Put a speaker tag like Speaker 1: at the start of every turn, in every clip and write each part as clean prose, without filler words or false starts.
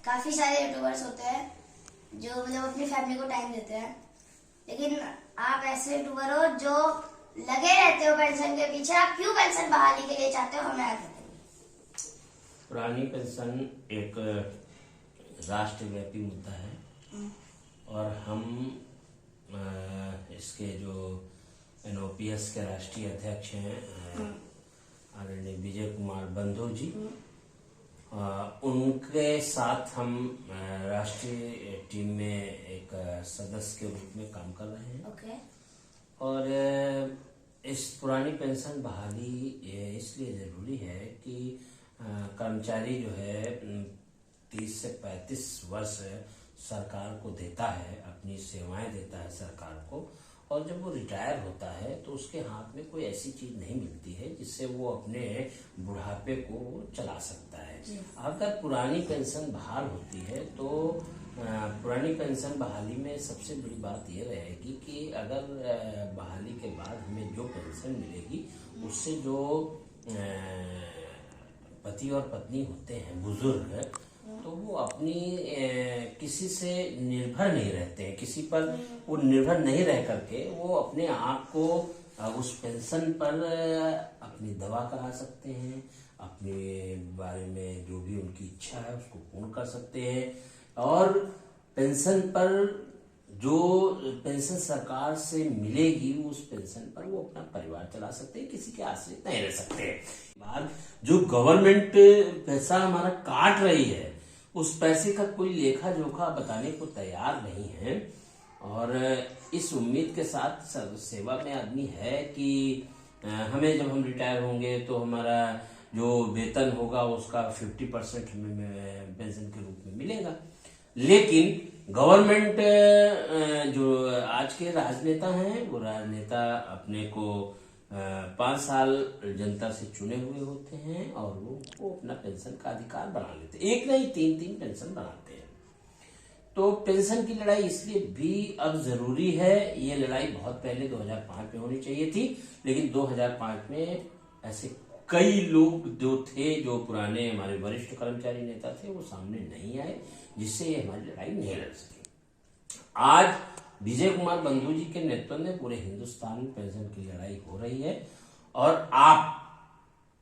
Speaker 1: काफी सारे यूट्यूबर्स होते हैं जो मतलब अपनी फैमिली को टाइम देते हैं, लेकिन आप ऐसे यूट्यूबर हो जो लगे रहते हो पेंशन के पीछे। आप क्यों पेंशन बहाली के लिए चाहते हो, हमें बताइए।
Speaker 2: पुरानी पेंशन एक राष्ट्रव्यापी मुद्दा है और हम इसके जो NOPS के राष्ट्रीय अध्यक्ष हैं आदरणीय विजय कुमार बंधु जी, उनके साथ हम राष्ट्रीय टीम में एक सदस्य के रूप में काम कर रहे हैं।
Speaker 1: ओके।
Speaker 2: और इस पुरानी पेंशन बहाली इसलिए जरूरी है कि कर्मचारी जो है 30 से 35 वर्ष सरकार को देता है, अपनी सेवाएं देता है सरकार को, और जब वो रिटायर होता है तो उसके हाथ में कोई ऐसी चीज नहीं मिलती है जिससे वो अपने बुढ़ापे को चला सकता है। अगर पुरानी पेंशन बहाल होती है तो पुरानी पेंशन बहाली में सबसे बड़ी बात ये रहेगी कि अगर बहाली के बाद हमें जो पेंशन मिलेगी उससे जो पति और पत्नी होते हैं बुजुर्ग, तो वो अपनी किसी से निर्भर नहीं रहते हैं, किसी पर वो निर्भर नहीं रह करके वो अपने आप को उस पेंशन पर अपनी दवा करा सकते हैं, अपने बारे में जो भी उनकी इच्छा है उसको पूर्ण कर सकते हैं। और पेंशन पर जो पेंशन सरकार से मिलेगी उस पेंशन पर वो अपना परिवार चला सकते हैं, किसी के आश्रित नहीं रह सकते। बाद जो गवर्नमेंट पैसा हमारा काट रही है उस पैसे का कोई लेखा जोखा बताने को तैयार नहीं है, और इस उम्मीद के साथ सेवा में आदमी है कि हमें जब हम रिटायर होंगे तो हमारा जो वेतन होगा उसका 50% हमें पेंशन के रूप में मिलेगा। लेकिन गवर्नमेंट जो आज के राजनेता हैं वो राजनेता अपने को 5 साल जनता से चुने हुए होते हैं और वो अपना पेंशन का अधिकार बना लेते हैं, एक नहीं 3-3 पेंशन बनाते हैं। तो पेंशन की लड़ाई इसलिए भी अब जरूरी है। ये लड़ाई बहुत पहले 2005 में होनी चाहिए थी, लेकिन 2005 में ऐसे कई लोग जो थे, जो पुराने हमारे वरिष्ठ कर्मचारी नेता थे, वो सामने नहीं आए, जिससे ये हमारी लड़ाई नहीं लड़ सकी। आज विजय कुमार बंधु जी के नेतृत्व में पूरे हिंदुस्तान में पेंशन की लड़ाई हो रही है और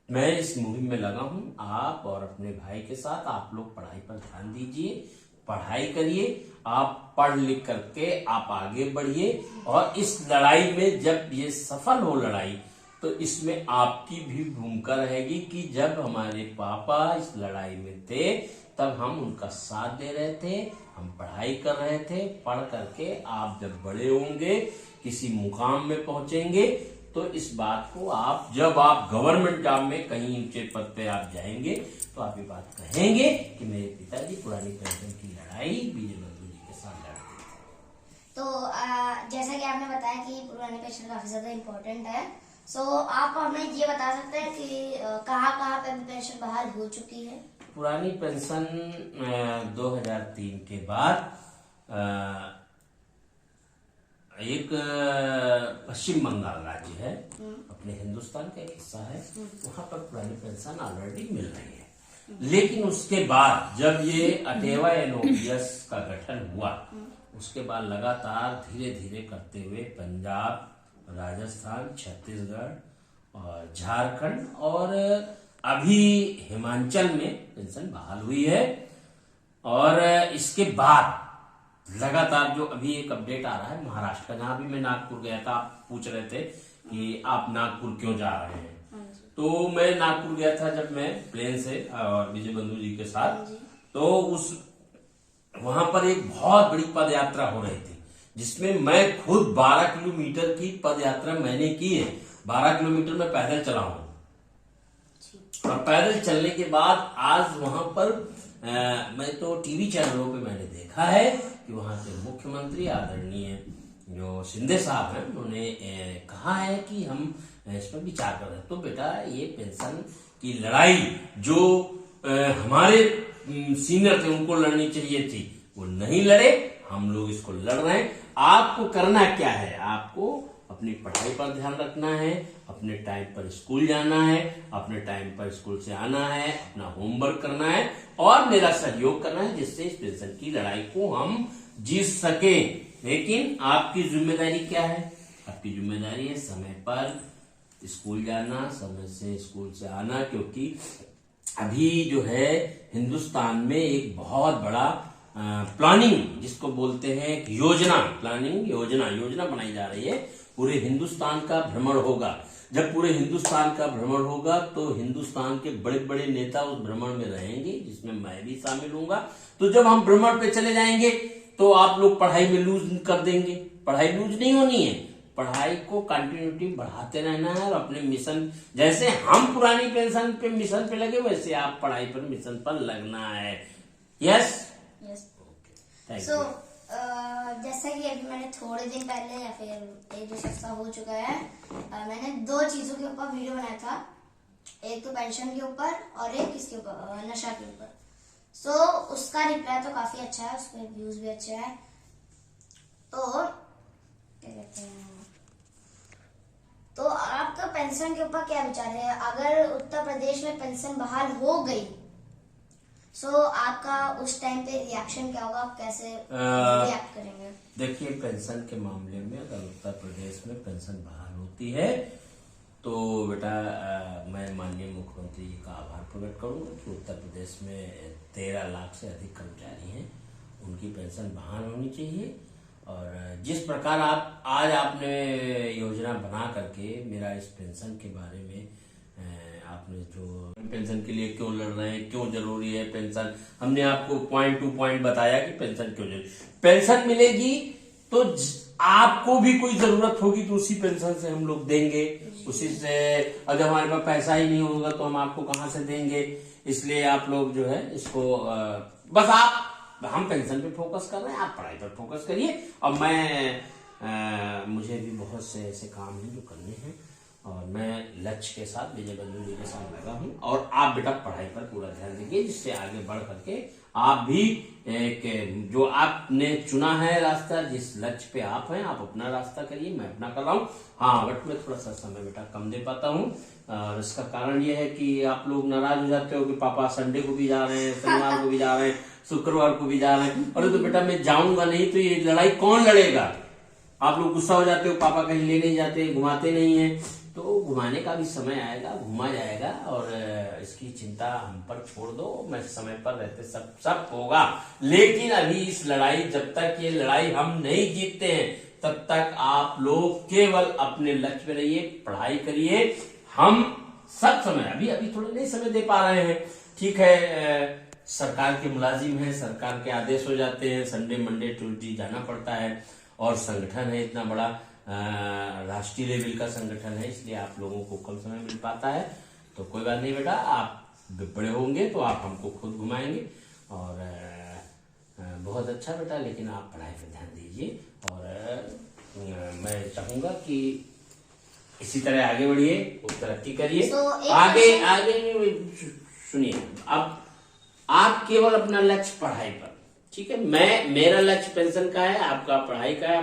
Speaker 2: मैं इस मुहिम में लगा हूं। आप और अपने भाई के साथ आप लोग पढ़ाई पर ध्यान दीजिए, पढ़ाई करिए, आप पढ़ लिख करके आप आगे बढ़िए, और इस लड़ाई में जब ये सफल हो लड़ाई तो इसमें आपकी भी भूमिका रहेगी कि जब हमारे पापा इस लड़ाई में थे तब हम उनका साथ दे रहे थे, हम पढ़ाई कर रहे थे। पढ़ करके आप जब बड़े होंगे, किसी मुकाम में पहुंचेंगे, तो इस बात को जब आप गवर्नमेंट जॉब में कहीं ऊंचे पद पे आप जाएंगे तो आप ये बात कहेंगे कि मेरे पिताजी पुरानी पेंशन की लड़ाई विजय बंधु जी के साथ लड़ते थे।
Speaker 1: तो जैसा कि आपने बताया कि पुरानी पेंशन काफी ज्यादा इम्पोर्टेंट है, सो आप हमें ये बता सकते हैं कि कहाँ पे पेंशन बहाल हो चुकी है?
Speaker 2: पुरानी पेंशन 2003 के बाद एक पश्चिम बंगाल राज्य है, अपने हिंदुस्तान का एक हिस्सा है, वहां पर पुरानी पेंशन ऑलरेडी मिल रही है। लेकिन उसके बाद जब ये 8वां NOPS का गठन हुआ, उसके बाद लगातार धीरे धीरे करते हुए पंजाब, राजस्थान, छत्तीसगढ़ और झारखंड और अभी हिमाचल में पेंशन बहाल हुई है। और इसके बाद लगातार जो अभी एक अपडेट आ रहा है महाराष्ट्र का, जहां भी मैं नागपुर गया था, आप पूछ रहे थे कि आप नागपुर क्यों जा रहे हैं, तो मैं नागपुर गया था जब मैं प्लेन से और विजय बंधु जी के साथ, तो वहां पर एक बहुत बड़ी पद यात्रा हो रही थी जिसमें मैं खुद 12 किलोमीटर की पद यात्रा मैंने की है। 12 किलोमीटर में पैदल चला हूं, और पैदल चलने के बाद आज वहां पर मैं तो टीवी चैनलों पे मैंने देखा है कि वहां के मुख्यमंत्री आदरणीय जो शिंदे साहब हैं, उन्होंने कहा है कि हम इस पर विचार कर रहे हैं। तो बेटा, ये पेंशन की लड़ाई जो हमारे सीनियर थे उनको लड़नी चाहिए थी, वो नहीं लड़े, हम लोग इसको लड़ रहे हैं। आपको करना क्या है? आपको अपनी पढ़ाई पर ध्यान रखना है, अपने टाइम पर स्कूल जाना है, अपने टाइम पर स्कूल से आना है, अपना होमवर्क करना है और मेरा सहयोग करना है, जिससे इस पेंशन की लड़ाई को हम जीत सके। लेकिन आपकी जिम्मेदारी क्या है? आपकी जिम्मेदारी है समय पर स्कूल जाना, समय से स्कूल से आना, क्योंकि अभी जो है हिंदुस्तान में एक बहुत बड़ा प्लानिंग जिसको बोलते हैं एक योजना, प्लानिंग योजना बनाई जा रही है। पूरे हिंदुस्तान का भ्रमण होगा। जब पूरे हिंदुस्तान का भ्रमण होगा तो हिंदुस्तान के बड़े बड़े नेता उस भ्रमण में रहेंगे, जिसमें मैं भी शामिल हूंगा। तो जब हम भ्रमण पे चले जाएंगे तो आप लोग पढ़ाई में लूज कर देंगे। पढ़ाई लूज नहीं होनी है, पढ़ाई को कंटिन्यूटी बढ़ाते रहना है और अपने मिशन, जैसे हम पुरानी पेंशन पे मिशन पे लगे, वैसे आप पढ़ाई पर मिशन पर लगना है। यस
Speaker 1: सो जैसा कि अभी मैंने थोड़े दिन पहले या फिर 1-2 सप्ताह हो चुका है, मैंने 2 चीजों के ऊपर वीडियो बनाया था। एक तो पेंशन के ऊपर और एक किसके ऊपर, नशा के ऊपर। सो उसका रिप्लाई तो काफी अच्छा है, उसके व्यूज भी अच्छे हैं। तो क्या कहते हैं, तो आपका पेंशन के ऊपर क्या विचार है? अगर उत्तर प्रदेश में पेंशन बहाल हो गई, सो आपका उस टाइम पे रिएक्शन क्या होगा? आप कैसे रिएक्ट करेंगे?
Speaker 2: देखिए, पेंशन के मामले में अगर उत्तर प्रदेश में पेंशन बहाल होती है तो बेटा मैं माननीय मुख्यमंत्री जी का आभार प्रकट करूंगा कि उत्तर प्रदेश में 13 लाख से अधिक कर्मचारी हैं, उनकी पेंशन बहाल होनी चाहिए। और जिस प्रकार आज आपने योजना बना करके मेरा इस पेंशन के बारे में आपने जो पेंशन के लिए क्यों लड़ रहे हैं, क्यों जरूरी है पेंशन, हमने आपको पॉइंट टू पॉइंट बताया कि पेंशन क्यों जरूरी। पेंशन मिलेगी तो आपको भी कोई जरूरत होगी तो उसी पेंशन से हम लोग देंगे, उसी से। अगर हमारे पास पैसा ही नहीं होगा तो हम आपको कहां से देंगे? इसलिए आप लोग जो है इसको बस हम पेंशन पे फोकस कर रहे हैं, आप पढ़ाई पर फोकस करिए। और मुझे भी बहुत से ऐसे काम हैं जो करने हैं और मैं लक्ष्य के साथ, विजय बंधु जी के साथ लगा हूं। और आप बेटा पढ़ाई पर पूरा ध्यान दीजिए, जिससे आगे बढ़ करके आप भी एक जो आपने चुना है रास्ता, जिस लक्ष्य पे आप हैं, आप अपना रास्ता करिए, मैं अपना कर रहा हूँ। हाँ, बट मैं थोड़ा सा समय बेटा कम दे पाता हूँ और इसका कारण यह है कि आप लोग नाराज हो जाते हो कि पापा संडे को भी जा रहे हैं, शनिवार को भी जा रहे हैं, शुक्रवार को भी जा रहे हैं। अरे तो बेटा मैं जाऊंगा नहीं तो ये लड़ाई कौन लड़ेगा? आप लोग गुस्सा हो जाते हो, पापा कहीं ले नहीं जाते, घुमाते नहीं है। तो घुमाने का भी समय आएगा, घुमा जाएगा और इसकी चिंता हम पर छोड़ दो, मैं समय पर रहते सब होगा। लेकिन अभी इस लड़ाई, जब तक ये लड़ाई हम नहीं जीतते हैं तब तक आप लोग केवल अपने लक्ष्य पे रहिए, पढ़ाई करिए। हम सब समय अभी थोड़ा नहीं समय दे पा रहे हैं, ठीक है, सरकार के मुलाजिम हैं, सरकार के आदेश हो जाते हैं, संडे मंडे ट्यूसडे जाना पड़ता है और संगठन है इतना बड़ा, राष्ट्रीय लेवल का संगठन है, इसलिए आप लोगों को कम समय मिल पाता है। तो कोई बात नहीं बेटा, आप बड़े होंगे तो आप हमको खुद घुमाएंगे और बहुत अच्छा बेटा। लेकिन आप पढ़ाई पर ध्यान दीजिए और मैं चाहूंगा कि इसी तरह आगे बढ़िए, खूब तरक्की करिए। आगे सुनिए, अब आप केवल अपना लक्ष्य पढ़ाई पर, ठीक है, मेरा लक्ष्य पेंशन का है, आपका पढ़ाई का है।